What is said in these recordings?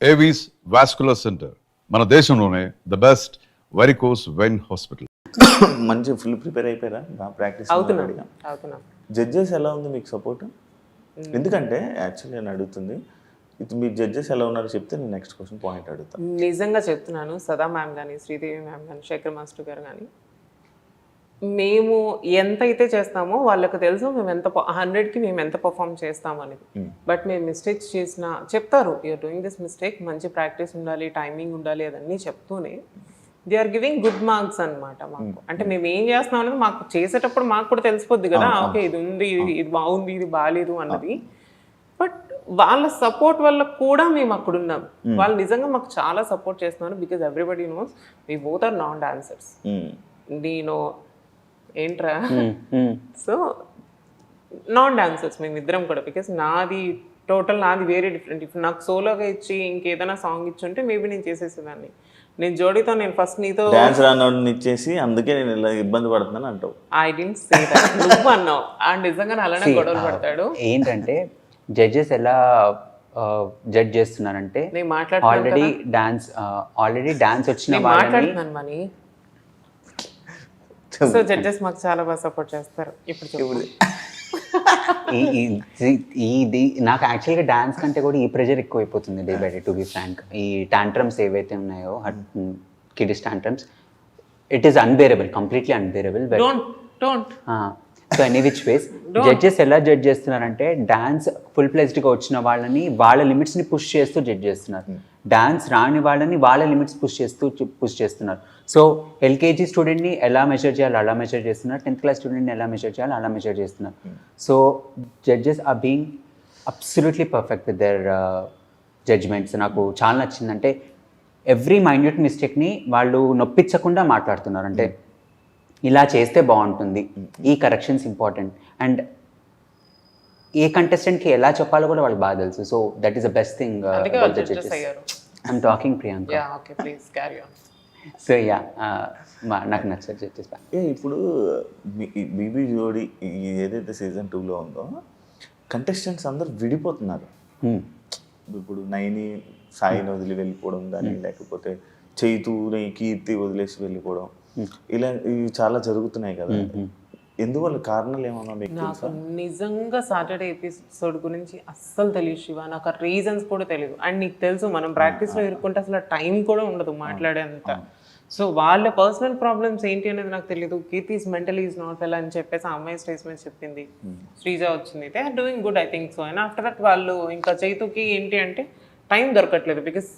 Avis vascular centre మన దేశంలోనే the best varicose vein hospital. మంచి ఫుల్ ప్రిపేర్ అయిపోయారా? బాగా ప్రాక్టీస్ అవుతున్నా. జడ్జెస్ ఎలా ఉంది మీకు సపోర్ట్? ఎందుకంటే యాక్చువల్లీ నేను అడుగుతుంది ఇది, మీ జడ్జెస్ ఎలా ఉన్నారో చెప్తే నేను నెక్స్ట్ క్వశ్చన్ పాయింట్ అడుగుతాను. నిజంగా చెప్తున్నాను, సదా మ్యామ్ కానీ, శ్రీదేవి మ్యామ్ కానీ, శేఖర్ మాస్టర్ గారు కానీ, మేము ఎంత అయితే చేస్తామో వాళ్ళకి తెలుసు మేము ఎంత 100కి మేము ఎంత పర్ఫామ్ చేస్తాము అనేది. బట్ మేము మిస్టేక్స్ చేసినా చెప్తారు, యూఆర్ డూయింగ్ దిస్ మిస్టేక్, మంచి ప్రాక్టీస్ ఉండాలి, టైమింగ్ ఉండాలి, అదన్నీ చెప్తూనే they are giving good marks అనమాట మాకు. అంటే మేము ఏం చేస్తున్నాం అనేది మాకు చేసేటప్పుడు మాకు కూడా తెలిసిపోద్ది కదా, ఓకే ఇది ఉంది, ఇది బాగుంది, ఇది బాగాలేదు అన్నది. బట్ వాళ్ళ సపోర్ట్ వల్ల కూడా మేము అక్కడ ఉన్నాం. వాళ్ళు నిజంగా మాకు చాలా సపోర్ట్ చేస్తున్నారు. Because everybody knows we both are non dancers. నేను ఏంట్రా, సో నాన్ డాన్సర్స్ మేమిద్దరం కూడా. బికాస్ నాది వేరే డిఫరెంట్. ఇప్పుడు నాకు సోలోగా ఇచ్చి ఇంకేదైనా సాంగ్ ఇచ్చి ఉంటే మేబీ నేను చేసేసేదాన్ని. నేను జోడీతో, నేను ఫస్ట్ నీతో డాన్స్ రానోడిని ఇచ్చేసి అందుకే నేను ఇలా ఇబ్బంది పడుతున్నాను అంటావు. I don't say that. నువ్వు అన్నావు, అండ్ నిజంగా అలానే గొడవలు పడతాడు. ఏంటంటే జడ్జెస్ ఎలా జడ్జ్ చేస్తున్నారంటే, ఆల్రెడీ డాన్స్ వచ్చిన మాట్లాడుతున్నాను మనీ. సో జడ్జెస్ మాకు చాలా బాగా సపోర్ట్ చేస్తారు. ఇప్పుడు ఇది నాకు యాక్చువల్గా డాన్స్ కంటే కూడా ఈ ప్రెషర్ ఎక్కువ అయిపోతుంది day by day, to be frank. ఈ టాంట్రమ్స్ ఏవైతే ఉన్నాయో, kids tantrums, it is unbearable, completely unbearable. So any which ways judges ఎలా జడ్జ్ చేస్తున్నారంటే, డాన్స్ ఫుల్ ప్లెజ్డ్గా వచ్చిన వాళ్ళని వాళ్ళ లిమిట్స్ని పుష్ చేస్తూ జడ్జ్ చేస్తున్నారు. డాన్స్ రాని వాళ్ళని వాళ్ళ లిమిట్స్ పుష్ చేస్తున్నారు. సో ఎల్కేజీ స్టూడెంట్ని ఎలా మెజర్ చేయాలో అలా మెజర్ చేస్తున్నారు, 10th క్లాస్ స్టూడెంట్ని ఎలా మెజర్ చేయాలో అలా మెజర్ చేస్తున్నారు. So judges are being absolutely perfect with their judgments. నాకు చాలా నచ్చిందంటే ఎవ్రీ మైన్యూట్ మిస్టేక్ని వాళ్ళు నొప్పించకుండా మాట్లాడుతున్నారు. అంటే ఇలా చేస్తే బాగుంటుంది, ఈ కరెక్షన్స్ ఇంపార్టెంట్, అండ్ ఏ కంటెస్టెంట్కి ఎలా చెప్పాలో కూడా వాళ్ళకి బాగా తెలుసు. So that is the best thing about the judges. I'm talking Priyanka. So yeah, నాకు నచ్చదు జడ్జెస్. ఇప్పుడు బీబీ జోడి ఏదైతే సీజన్ 2లో ఉందో, కంటెస్టెంట్స్ అందరూ విడిపోతున్నారు. ఇప్పుడు నైని సాయిని వదిలి వెళ్ళిపోవడం కానీ, లేకపోతే చైతూని కీర్తి వదిలేసి వెళ్ళిపోవడం, ఇలా ఇవి చాలా జరుగుతున్నాయి కదా. ఎందువల్ల కారణాలు ఏమన్నా మీకు? నాకు నిజంగా సాటర్డే ఎపిసోడ్ గురించి అస్సలు తెలియదు శివ. నాకు ఆ రీజన్స్ కూడా తెలియదు. అండ్ నీకు తెలుసు, మనం ప్రాక్టీస్లో ఇరుక్కుంటే అసలు టైం కూడా ఉండదు మాట్లాడేంత. సో వాళ్ళ పర్సనల్ ప్రాబ్లమ్స్ ఏంటి అనేది నాకు తెలియదు. Keerthi is mentally is not well అని చెప్పేసి ఆ అమ్మాయి స్టేజ్ మీద చెప్పింది. శ్రీజ వచ్చింది, they are doing good, I think so. And after that వాళ్ళు ఇంకా చైతుకి ఏంటి అంటే టైం దొరకట్లేదు. బికాస్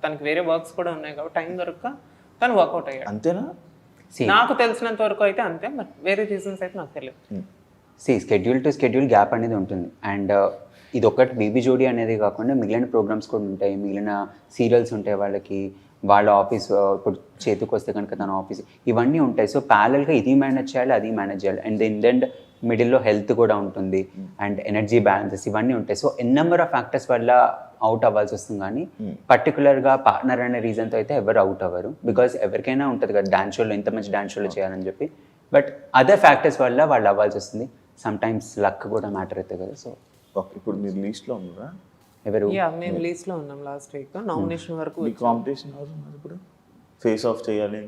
తనకి వేరే వర్క్స్ కూడా ఉన్నాయి కాబట్టి టైం దొరక్క తను వర్కౌట్ అయ్యాడు. అంతేనా? నాకు తెలిసినంత వరకు అయితే అంతే. బట్ వేరే రీజన్స్ అయితే నాకు తెలియదు. స్కెడ్యూల్ టు స్కెడ్యూల్ గ్యాప్ అనేది ఉంటుంది. అండ్ ఇది ఒకటి బీబీ జోడీ అనేది కాకుండా మిగిలిన ప్రోగ్రామ్స్ కూడా ఉంటాయి, మిగిలిన సీరియల్స్ ఉంటాయి వాళ్ళకి, వాళ్ళ ఆఫీస్, ఇప్పుడు చేతికి వస్తే కనుక తన ఆఫీస్, ఇవన్నీ ఉంటాయి. సో ప్యారల్గా ఇది మేనేజ్ చేయాలి, అది మేనేజ్ చేయాలి. అండ్ ఇన్ మిడిల్లో హెల్త్ కూడా ఉంటుంది, అండ్ ఎనర్జీ బ్యాలెన్సెస్ ఇవన్నీ ఉంటాయి. So n number of factors వల్ల అవుట్ అవ్వాల్సి వస్తుంది. కానీ పర్టికులర్గా పార్ట్నర్ అనే రీజన్తో అయితే ఎవరు అవుట్ అవ్వరు. బికాజ్ ఎవరికైనా ఉంటుంది కదా డాన్స్ షోలో ఇంత మంచి డాన్స్ షోలో చేయాలని చెప్పి. బట్ అదర్ ఫ్యాక్టర్స్ వల్ల వాళ్ళు అవ్వాల్సి వస్తుంది. సమ్ టైమ్స్ లక్ కూడా మ్యాటర్ అవుతుంది కదా. సో ఇప్పుడు మీరు లీస్ట్లో ఉన్నారా? ఎవరు? మేము లీస్ట్లో ఉన్నాం. లాస్ట్ వీక్ నామినేషన్ వరకు. కాంపిటీషన్ ఇప్పుడు ఫేస్ ఆఫ్ చేయాలి.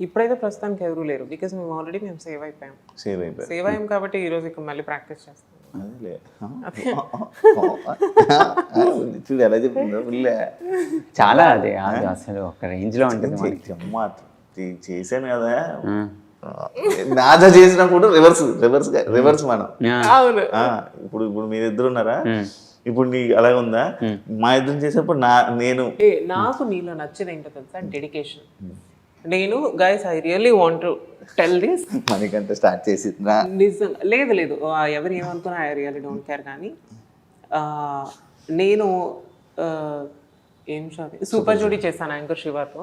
ఇప్పుడైతే ప్రస్తుతానికి ఎవరు లేరు. బికాస్ మేము ఆల్రెడీ సేవ్ అయ్యాం కాబట్టి ఈరోజు ఇక్కడ మళ్ళీ ప్రాక్టీస్ చేస్తాం. చూడు ఎలా చెప్పిందో చాలా, అదే అసలు ఒక రేంజ్ లో ఉంటుంది. చేశాను కదా, నాజా చేసినప్పుడు రివర్స్ మనం. ఇప్పుడు మీరు ఇద్దరు ఉన్నారా, ఇప్పుడు నీ అలాగే ఉందా? మా ఇద్దరు చేసేప్పుడు నాకు నీలో నచ్చేది ఏంటో తెలుసా? డెడికేషన్. నేను guys I really want to tell this, మనకంటే స్టార్ట్ చేసి నిజంగా లేదు ఎవరు ఏమనుకున్నా ఐ రియల్లీ డోంట్ కేర్. కానీ నేను సూపర్ జోడీ చేశాను యాంకర్ శివతో.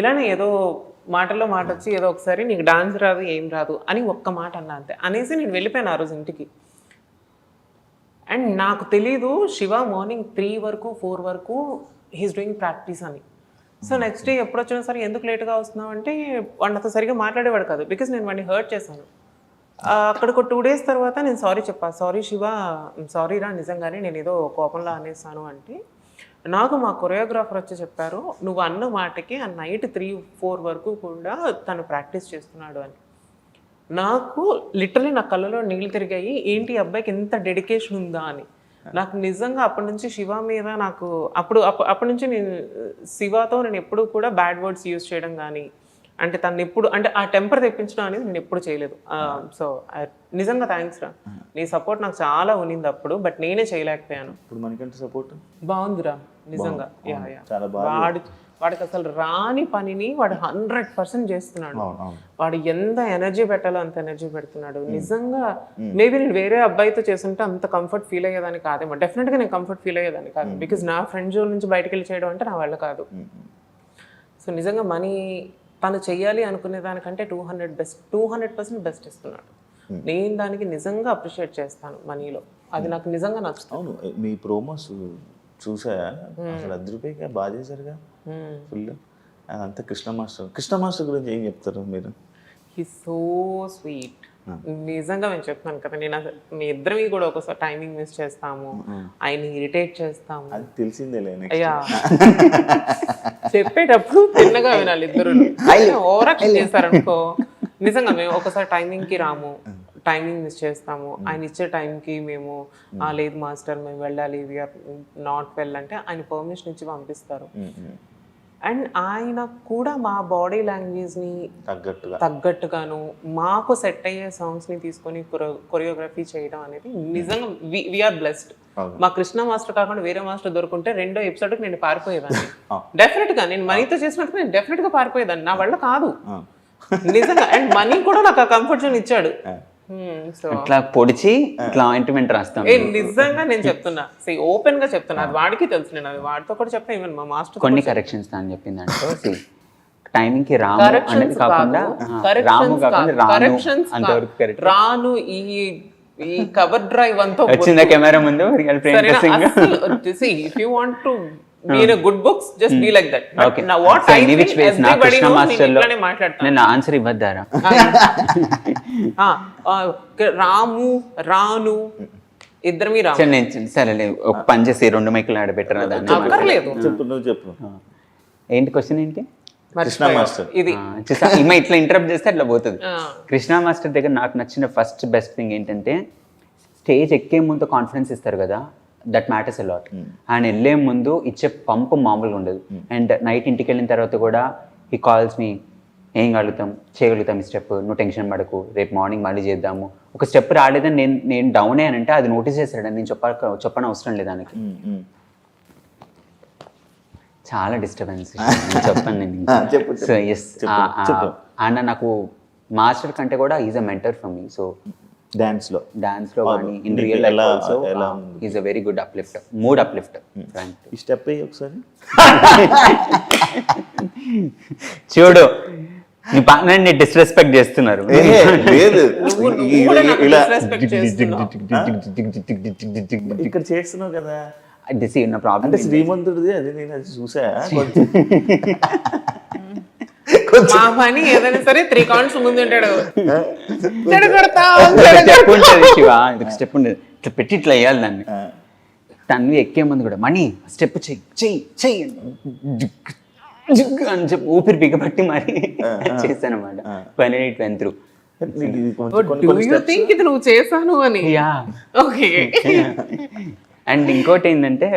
ఇలానే ఏదో మాటల్లో మాట వచ్చి ఏదో ఒకసారి నీకు డాన్స్ రాదు ఏం రాదు అని ఒక్క మాట అన్నా అంతే. అనేసి నేను వెళ్ళిపోయాను ఆ రోజు ఇంటికి. అండ్ నాకు తెలీదు శివ మార్నింగ్ 3 వరకు 4 వరకు హీస్ డూయింగ్ ప్రాక్టీస్ అని. సో నెక్స్ట్ డే ఎప్పుడు వచ్చినా సరే ఎందుకు లేట్గా వస్తున్నావు అంటే వాడితో సరిగ్గా మాట్లాడేవాడు కాదు. బికాస్ నేను వాడిని హర్ట్ చేశాను. అక్కడికి 2 days తర్వాత నేను సారీ చెప్పా, సారీ శివ, సారీ రా నిజంగానే నేను ఏదో కోపంలో అనేసాను అంటే నాకు మా కొరియోగ్రాఫర్ వచ్చి చెప్పారు, నువ్వు అన్న మాటకి ఆ నైట్ 3-4 వరకు కూడా తను ప్రాక్టీస్ చేస్తున్నాడు అని. నాకు లిటరలీ నా కళ్ళలో నీళ్ళు తిరిగాయి, ఏంటి ఈ అబ్బాయికి ఎంత డెడికేషన్ ఉందా అని. నాకు నిజంగా అప్పటి నుంచి శివ మీద నాకు అప్పటి నుంచి నేను శివతో నేను ఎప్పుడు కూడా బ్యాడ్ వర్డ్స్ యూజ్ చేయడం కానీ, అంటే తను ఎప్పుడు అంటే ఆ టెంపర్ తెప్పించడం అనేది నేను ఎప్పుడు చేయలేదు. సో నిజంగా థ్యాంక్స్ రా, నీ సపోర్ట్ నాకు చాలా ఉన్నింది అప్పుడు, బట్ నేనే చేయలేకపోయాను. ఇప్పుడు మనకంటే సపోర్ట్ బాగుందిరా నిజంగా. చాలా బాగా. వాడికి అసలు రాని పనిని వాడు 100% చేస్తున్నాడు. వాడు ఎంత ఎనర్జీ పెట్టాలో అంత ఎనర్జీ పెడుతున్నాడు నిజంగా. మేబీ నేను వేరే అబ్బాయితో చేస్తుంటే అంత కంఫర్ట్ ఫీల్ అయ్యేదాన్ని కాదేమో, డెఫినెట్గా నేను కంఫర్ట్ ఫీల్ అయ్యేదాన్ని కాదు, బికాజ్ నా ఫ్రెండ్ జోన్ నుంచి బయటకు వెళ్ళి చేయడం అంటే నా వల్ల కాదు. సో నిజంగా మనీ తను చెయ్యాలి అనుకునే దానికంటే 200% బెస్ట్ ఇస్తున్నాడు. నేను దానికి నిజంగా అప్రిషియేట్ చేస్తాను మనీలో, అది నాకు నిజంగా నచ్చుతుంది. అవును, మీ ప్రోమోస్ చూసా అసలు 10 రూపాయగా బాగా చేశారుగా ఫుల్. అదంతా కృష్ణ మాస్టర్ గురించి ఏం చెప్తారు మీరు? He so sweet. నిజంగా నేను చెప్తాను కదా, నేను అసలు మీ ఇద్దరివి కూడా ఒకసారి టైమింగ్ మిస్ చేస్తాము, ఆయన ఇరిటేట్ చేస్తాము, అది తెలిసిందేలే. అయ్యా చెప్పేటప్పుడు తిన్నగా వినాలి ఇద్దరు. ఓవరాక్షన్ చేస్తారనుకో నిజంగా మేము ఒకసారి టైమింగ్కి రాము, టైమింగ్ మిస్ చేస్తాము. ఆయన ఇచ్చే టైంకి మేము లేదు మాస్టర్ మేము వెళ్ళాలి, వీఆర్ నాట్ వెల్ అంటే ఆయన పర్మిషన్ ఇచ్చి పంపిస్తారు. అండ్ ఆయన కూడా మా బాడీ లాంగ్వేజ్ని తగ్గట్టుగాను మాకు సెట్ అయ్యే సాంగ్స్ని తీసుకొని కొరియోగ్రఫీ చేయడం అనేది నిజంగా వీఆర్ బ్లెస్డ్. మా కృష్ణ మాస్టర్ కాకుండా వేరే మాస్టర్ దొరుకుంటే 2వ ఎపిసోడ్కి నేను పారిపోయేదాన్ని. డెఫినెట్గా నేను మనీతో చేసినట్టు నేను డెఫినెట్గా పారిపోయేదాన్ని, నా వల్ల కాదు నిజంగా. అండ్ మనీ కూడా నాకు ఆ కంఫర్ట్ జోన్ ఇచ్చాడు. ఇట్లా పొడిచి ఇట్లా ఆయింట్మెంట్ రాస్తాం. నిజంగా నేను చెప్తున్నా, ఓపెన్ గా చెప్తున్నా, అది వాడికి తెలుసు, నేను అది వాడితో కూడా చెప్పిన. ఈవెన్ మా మాస్టర్ కొన్ని కరెక్షన్స్ అని చెప్పిందంటే టైమింగ్ కి రాము అనేది కాకుండా రాము కాకుండా రాను ఈ కవర్ డ్రైవ్ అంతా వచ్చిందా కెమెరా ముందు. If you want to be in a good books just be like that. Okay. Now what so I think which ways na Krishna master lo నేను ఆన్సర్ ఇవ్వద్దారా? రాము రాను ఇద్దరమీ రాము. సరే ఒక పని చేసి 2 మైకులు ఆడ పెట్టరా దాన్ని. అక్కర్లేదు, చెప్పు ఏంటి క్వశ్చన్ ఏంటి? కృష్ణ మాస్టర్ ఇది ఈమె ఇట్లా ఇంటరప్ట్ చేస్తే అట్లా పోతుంది. కృష్ణ మాస్టర్ దగ్గర నాకు నచ్చిన ఫస్ట్ బెస్ట్ థింగ్ ఏంటంటే స్టేజ్ ఎక్కే ముందు కాన్ఫిడెన్స్ ఇస్తారు కదా, దట్ మ్యాటర్స్ అ లాట్. ఆయన వెళ్ళే ముందు ఇచ్చే పంపు మామూలుగా ఉండదు. అండ్ నైట్ ఇంటికి వెళ్ళిన తర్వాత కూడా ఈ కాల్స్ మీ ఏం చేయగలుగుతాం ఈ స్టెప్, నువ్వు టెన్షన్ పడకు, రేపు మార్నింగ్ మళ్ళీ చేద్దాము. ఒక స్టెప్ రాలేదని నేను డౌన్ అయ్యానంటే అది నోటీస్ చేస్తాడని నేను చెప్పని అవసరం లేదు దానికి. చాలా డిస్టర్బెన్స్ చెప్పాను నేను. సో ఎస్, అన్న నాకు మాస్టర్ కంటే కూడా is a mentor for me. So dance లో కానీ in real life also is a very good uplifter, mood uplifter. ఈ స్టెప్ అయ్యి ఒకసారి చూడు, నీ పార్ట్నర్ని డిస్రెస్పెక్ట్ చేస్తున్నారు. లేదు ఇలా ఇక్కడ చేస్తున్నావు కదా, ఉన్న ప్రాబ్లం అంటే శ్రీమంతుడిది అది నేను అది చూసా. మా పని ఏదైనా సరే 3 కాన్స్ ముందు ఉంటాడు. స్టెప్ ఉంటుంది శివ, స్టెప్ ఉండేది ఇట్లా పెట్టి ఇట్లా వేయాలి దాన్ని. తన్వి ఎక్కే ముందు కూడా మనీ స్టెప్ చెయ్యి అని చెప్పి ఊపిరి బిగబట్టి మరి చేశాను అనమాట. Finally it went through. ఇది నువ్వు చేశాను అని. అండ్ ఇంకోటి ఏంటంటే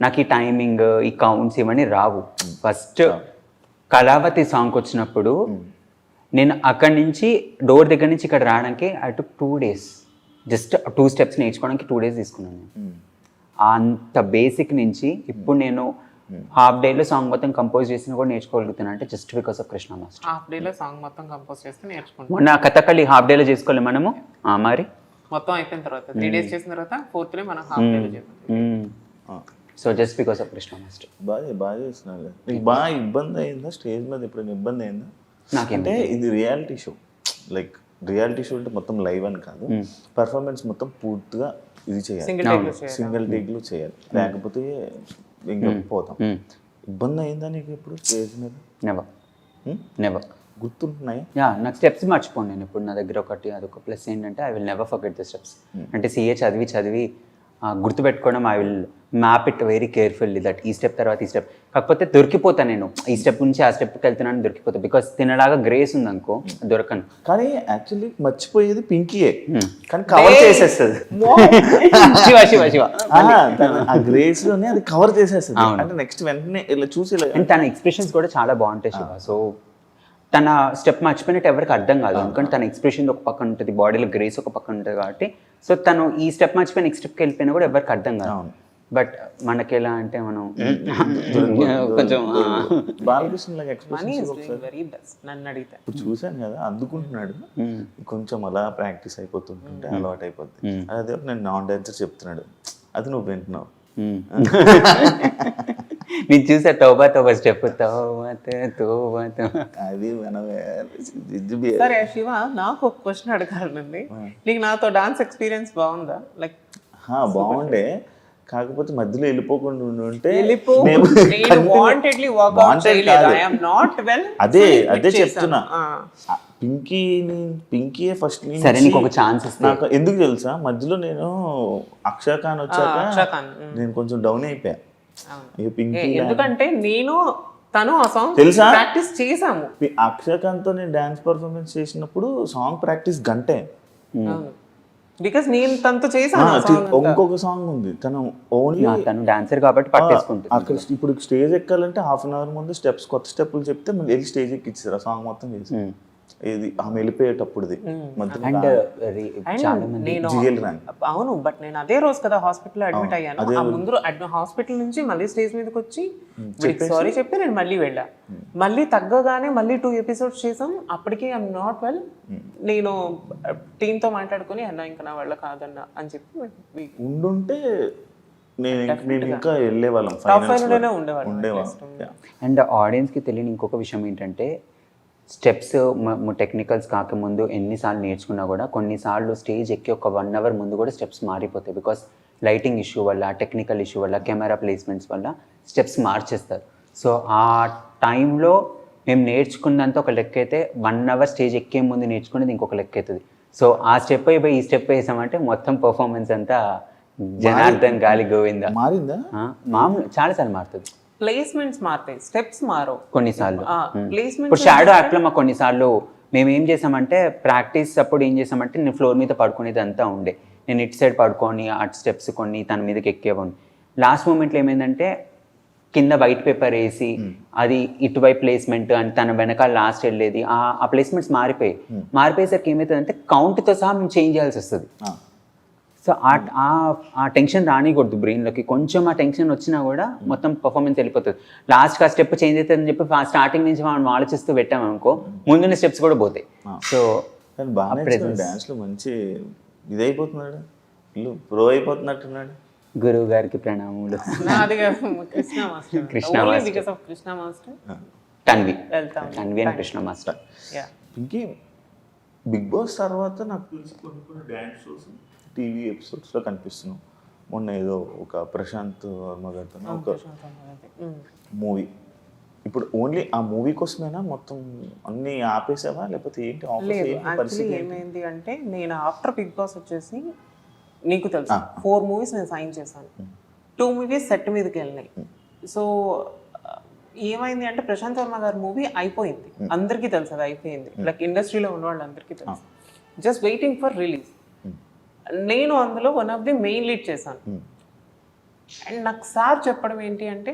నాకు ఈ టైమింగ్ ఈ కౌంట్స్ ఇవన్నీ రావు. ఫస్ట్ కళావతి సాంగ్ వచ్చినప్పుడు నేను అక్కడి నుంచి డోర్ దగ్గర నుంచి ఇక్కడ రావడానికి I took 2 days, just 2 steps నేర్చుకోవడానికి 2 days తీసుకున్నాను. అంత బేసిక్ నుంచి ఇప్పుడు నేను హాఫ్ డేలో సాంగ్ మొత్తం కంపోజ్ చేసిన కూడా నేర్చుకోగలుగుతాను అంటే just because of Krishna master. Half డేలో సాంగ్ మొత్తం కంపోజ్ చేస్తే నేర్చుకుంటాను. మొన్న కథకళి హాఫ్ డేలో చేసుకోవాలి మనము, మరి మొత్తం అయిపోయిన తర్వాత 3 days చేసిన తర్వాత 4th డే మనం హాఫ్ డేలో చేస్తాం. So just because of Krishna master. బాగా చేస్తున్నారు. బాగా ఇబ్బంది అయిందా స్టేజ్ మీద? ఎప్పుడైనా ఇబ్బంది అయిందా? నాకంటే ఇది reality show, like reality show అంటే మొత్తం లైవ్ అని కాదు, పర్ఫార్మెన్స్ మొత్తం పూర్తిగా ఇది చేయాలి, సింగిల్ టేక్లు చేయాలి, లేకపోతే ఇంకా పోతాం. ఇబ్బంది అయిందా నీకు ఎప్పుడు స్టేజ్ మీద? నెవర్. గుర్తుంటున్నాయా? నాకు స్టెప్స్ మర్చిపోను నేను ఇప్పుడు. నా దగ్గర ఒకటి అదొక ప్లస్ ఏంటంటే I will never forget the steps. అంటే CA చదివి గుర్తుపెట్టుకోవడం I will map it very carefully that ఈ స్టెప్ తర్వాత ఈ స్టెప్. కాకపోతే దొరికిపోతాను నేను, ఈ స్టెప్ నుంచి ఆ స్టెప్కి వెళ్తున్నాను దొరికిపోతా. బికాస్ తినలాగా గ్రేస్ ఉంది అనుకో దొరకను. కానీ యాక్చువల్లీ మర్చిపోయేది పింకీయే, కానీ కవర్ చేసేస్తుంది. శివ శివ శివ ఆ గ్రేస్ లోనే అది కవర్ చేసేస్తుంది. అంటే నెక్స్ట్ వెంటనే ఇలా చూసి అండ్ తన ఎక్స్ప్రెషన్స్ కూడా చాలా బాగుంటాయి శివ. సో తన స్టెప్ మర్చిపోయినట్టు ఎవరికి అర్థం కాదు, ఎందుకంటే తన ఎక్స్ప్రెషన్ ఒక పక్కన ఉంటుంది, బాడీలో గ్రేస్ ఒక పక్కన ఉంటుంది కాబట్టి. సో తను ఈ స్టెప్ మర్చిపోయి నెక్స్ట్ స్టెప్కి వెళ్ళిపోయినా కూడా ఎవరికి అర్థం కాదు. బట్ మనకి ఎలా అంటే మనం కొంచెం బాలకృష్ణ లాగా money expression is doing very best నన్ను అడిగితే. ఇప్పుడు చూసాను కదా, అందుకుంటున్నాడు కొంచెం అలా ప్రాక్టీస్ అయిపోతుంటే అలవాటు అయిపోద్ది. అదే నేను నాన్ డాన్సర్ చెప్తున్నాడు, అది నువ్వు వింటున్నావు. నేను చూసా తోబా తోబా స్టెప్ అది మనం సరే శివ, నాకు ఒక క్వశ్చన్ అడగాలండి. నీకు నాతో డాన్స్ ఎక్స్పీరియన్స్ బాగుందా? లైక్ బాగుండే, కాకపోతే మధ్యలో వెళ్ళిపోకుండా ఉంటే అదే చెప్తున్నా. పింకీయే ఫస్ట్ సరే నీకు ఒక ఛాన్స్ నాకు ఎందుకు తెలుసా, మధ్యలో నేను అక్షర్ ఖాన్ వచ్చాక నేను కొంచెం డౌన్ అయిపోయా. పింకీ ఎందుకంటే నేను తను ఆ సాంగ్ తెలుసా ప్రాక్టీస్ చేసాము. అక్షర్ ఖాన్ తో నేను డాన్స్ పర్ఫార్మెన్స్ చేసినప్పుడు సాంగ్ ప్రాక్టీస్ గంటే. బికాస్ నేను తనతో చేశాను. ఇంకొక సాంగ్ ఉంది, తను ఓన్లీ తను డాన్సర్ కాబట్టి పట్టేసుకుంటుంది. అక్కడ ఇప్పుడు స్టేజ్ ఎక్కాలంటే హాఫ్ అన్ అవర్ ముందు స్టెప్స్ కొత్త స్టెప్పులు చెప్తే మళ్ళీ వెళ్ళి స్టేజ్ ఎక్కిచ్చారు, ఆ సాంగ్ మొత్తం చేసి. ఇది ఆమె వెళ్ళిపోయేటప్పుడుది అవును. బట్ నేను అదే రోజు కదా హాస్పిటల్లో అడ్మిట్ అయ్యాను. ఆ ముందు హాస్పిటల్ నుంచి మళ్ళీ స్టేజ్ మీదకి వచ్చి సారీ చెప్పి నేను మళ్ళీ వెళ్ళా. మళ్ళీ తగ్గగానే మళ్ళీ 2 ఎపిసోడ్స్ చేసాం. అప్పటికి ఐఎమ్ నాట్ వెల్. నేను టీంతో మాట్లాడుకుని అన్న ఇంకా నా వల్ల కాదన్నా అని చెప్పి ఉండుంటే నేను ఇంకా వెళ్ళేవాళ్ళం, ఉండేవాళ్ళం. అండ్ ఆడియన్స్కి తెలియని ఇంకొక విషయం ఏంటంటే, స్టెప్స్ టెక్నికల్స్ కాకముందు ఎన్నిసార్లు నేర్చుకున్నా కూడా కొన్నిసార్లు స్టేజ్ ఎక్కి ఒక 1 అవర్ ముందు కూడా స్టెప్స్ మారిపోతాయి. బికాస్ లైటింగ్ ఇష్యూ వల్ల, టెక్నికల్ ఇష్యూ వల్ల, కెమెరా ప్లేస్మెంట్స్ వల్ల స్టెప్స్ మార్చేస్తారు. సో ఆ టైంలో మేము నేర్చుకున్నంత ఒక లెక్క అయితే, 1 అవర్ స్టేజ్ ఎక్కే ముందు నేర్చుకునేది ఇంకొక లెక్క అవుతుంది. సో ఆ స్టెప్ అయిపోయి ఈ స్టెప్ వేసామంటే మొత్తం పర్ఫార్మెన్స్ అంతా జనార్దన్ గాలి గోవిందా మారిందా. మామూలు చాలాసార్లు మారుతుంది. ప్లేస్మెంట్స్ మారుతాయి, స్టెప్స్ మారవు కొన్నిసార్లు. ప్లేస్మెంట్ ఇప్పుడు షాడో యాక్ట్లో మాకు కొన్నిసార్లు మేము ఏం చేసామంటే, ప్రాక్టీస్ అప్పుడు ఏం చేసామంటే నేను ఫ్లోర్ మీద పడుకునేది అంతా ఉండే. నేను ఇటు సైడ్ పడుకొని అటు స్టెప్స్ కొన్ని తన మీదకి ఎక్కేవాడిని. లాస్ట్ మూమెంట్లో ఏమైందంటే కింద వైట్ పేపర్ వేసి అది ఇటువైపు ప్లేస్మెంట్ అని తన వెనకాల లాస్ట్ వెళ్ళేది. ఆ ప్లేస్మెంట్స్ మారిపోయేసరికి ఏమవుతుందంటే కౌంట్తో సహా మేము చేంజ్ చేయాల్సి వస్తుంది. సో ఆ టెన్షన్ రానికూడదు బ్రెయిన్లోకి. కొంచెం ఆ టెన్షన్ వచ్చినా కూడా మొత్తం పర్ఫార్మెన్స్ వెళ్ళిపోతుంది. లాస్ట్కి ఆ స్టెప్ చేంజ్ అవుతుందని చెప్పి స్టార్టింగ్ నుంచి మనం ఆలోచిస్తూ పెట్టామనుకో ముందున్న స్టెప్స్ కూడా పోతాయి. సో డాన్స్లో మంచి ఇదైపోతున్నాడు, ప్రో అయిపోతున్నట్టున్నాడు. గురువు గారికి ప్రణామములు. Krishna master, Tanvi and Krishna master. ఇంకే బిగ్ బాస్ తర్వాత నాకు తెలిసి కొన్ని డ్యాన్స్ షోస్ టీవీ ఎపిసోడ్స్లో కనిపిస్తున్నాం. మొన్న ఏదో ఒక ప్రశాంత్ వర్మ గారితో ఒక మూవీ. ఇప్పుడు ఓన్లీ ఆ మూవీ కోసమేనా మొత్తం అన్ని ఆపేసావా, లేకపోతే ఏంటి? యాక్చువల్లీ ఏమైంది అంటే, నేను ఆఫ్టర్ బిగ్ బాస్ వచ్చేసి నీకు తెలుసు 4 మూవీస్ నేను సైన్ చేశాను. 2 మూవీస్ సెట్ మీదకి వెళ్ళినాయి. సో ఏమైంది అంటే, ప్రశాంత్ వర్మ గారి మూవీ అయిపోయింది, అందరికీ తెలుసు అది అయిపోయింది. లైక్ ఇండస్ట్రీలో ఉన్న వాళ్ళందరికీ తెలుసు. Just waiting for release. నేను అందులో one of the main lead చేశాను. అండ్ నాకు సార్ చెప్పడం ఏంటి అంటే,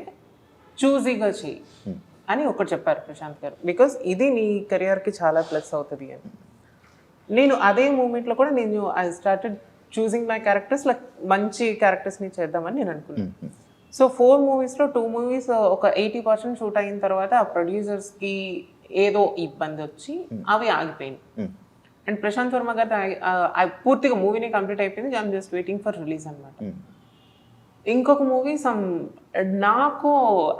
చూజీగా చెయ్యి అని ఒకటి చెప్పారు ప్రశాంత్ గారు. బికాస్ ఇది నీ కెరియర్కి చాలా ప్లస్ అవుతుంది అని. నేను అదే మూమెంట్లో కూడా నేను I started choosing my characters, like మంచి క్యారెక్టర్స్ని చేద్దామని నేను అనుకున్నాను. సో 4 మూవీస్లో 2 మూవీస్ ఒక 80% షూట్ అయిన తర్వాత ఆ ప్రొడ్యూసర్స్కి ఏదో ఇబ్బంది వచ్చి అవి ఆగిపోయింది. అండ్ ప్రశాంత్ వర్మ గారి పూర్తిగా మూవీని కంప్లీట్ అయిపోయింది. I'm just waiting for release అనమాట. ఇంకొక మూవీ నాకు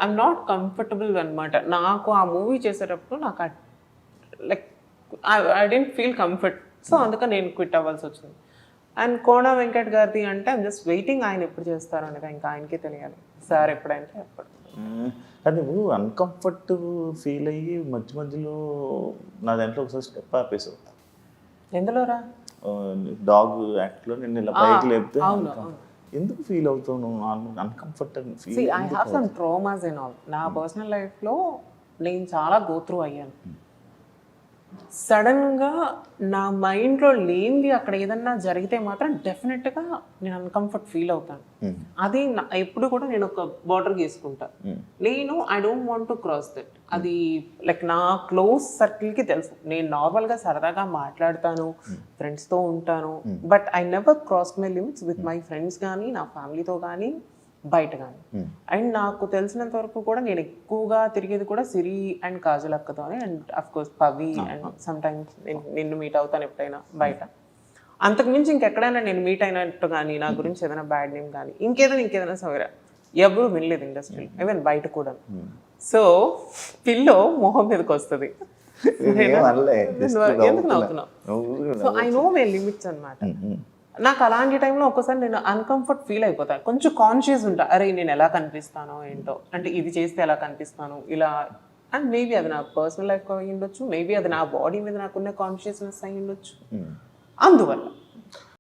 ఐఎమ్ నాట్ కంఫర్టబుల్ అనమాట. నాకు ఆ మూవీ చేసేటప్పుడు నాకు like I didn't feel comfort. So అందుకని నేను క్విట్ అవ్వాల్సి వచ్చింది. అండ్ కోన వెంకట్ గారిది అంటే ఐఎమ్ జస్ట్ వెయిటింగ్ ఆయన ఎప్పుడు చేస్తారు అనేది ఇంకా ఆయనకే తెలియాలి. సార్ ఎప్పుడంటే అప్పుడు. కానీ నువ్వు అన్కంఫర్ట్ ఫీల్ అయ్యి మధ్యలో నా దాంట్లో ఒకసారి స్టెప్ ఆపేసావు. ఎందులోరా? డాగ్ యాక్ట్లో నేను ఇలా పైకి లేపితే ఎందుకు ఫీల్ అవుతావు నువ్వు uncomfortable See, feel I have some traumas and all. నా పర్సనల్ లైఫ్లో నేను చాలా గో త్రూ అయ్యాను. సడన్గా నా మైండ్లో లేనిది అక్కడ ఏదన్నా జరిగితే మాత్రం డెఫినెట్గా నేను అన్కంఫర్ట్ ఫీల్ అవుతాను. అది ఎప్పుడు కూడా నేను ఒక బార్డర్ గీసుకుంటా. నేను I don't want to cross that. అది లైక్ నా క్లోజ్ సర్కిల్కి తెలుసు. నేను నార్మల్గా సరదాగా మాట్లాడతాను, ఫ్రెండ్స్తో ఉంటాను, but I never cross my limits with my friends కానీ నా ఫ్యామిలీతో కానీ బయట కానీ. అండ్ నాకు తెలిసినంత వరకు కూడా నేను ఎక్కువగా తిరిగేది కూడా సిరి అండ్ కాజల్ అక్కతోనే, and of course Pavi and sometimes నిన్ను మీట్ అవుతాను ఎప్పుడైనా బయట. అంతకుమించి ఇంకెక్కడైనా నేను మీట్ అయినట్టు కానీ నా గురించి ఏదైనా బ్యాడ్ నేమ్ కానీ ఇంకేదైనా సవరా ఎవరు వినలేదు ఇండస్ట్రీలో, ఈవెన్ బయట కూడా. సో పిల్లో మొహం మీదకి వస్తుంది. ఎందుకు నవ్వుతున్నావు? So I know my limits అనమాట. నాకు అలాంటి టైంలో ఒక్కసారి నేను అన్కంఫర్ట్ ఫీల్ అయిపోతాను. కొంచెం కాన్షియస్ ఉంటా, అరే నేను ఎలా కనిపిస్తానో ఏంటో, అంటే ఇది చేస్తే ఎలా కనిపిస్తాను ఇలా. అండ్ మేబీ అది నా పర్సనల్ లైఫ్ అయి ఉండొచ్చు, మేబీ అది నా బాడీ మీద నాకున్న కాన్షియస్నెస్ అయి ఉండొచ్చు. అందువల్ల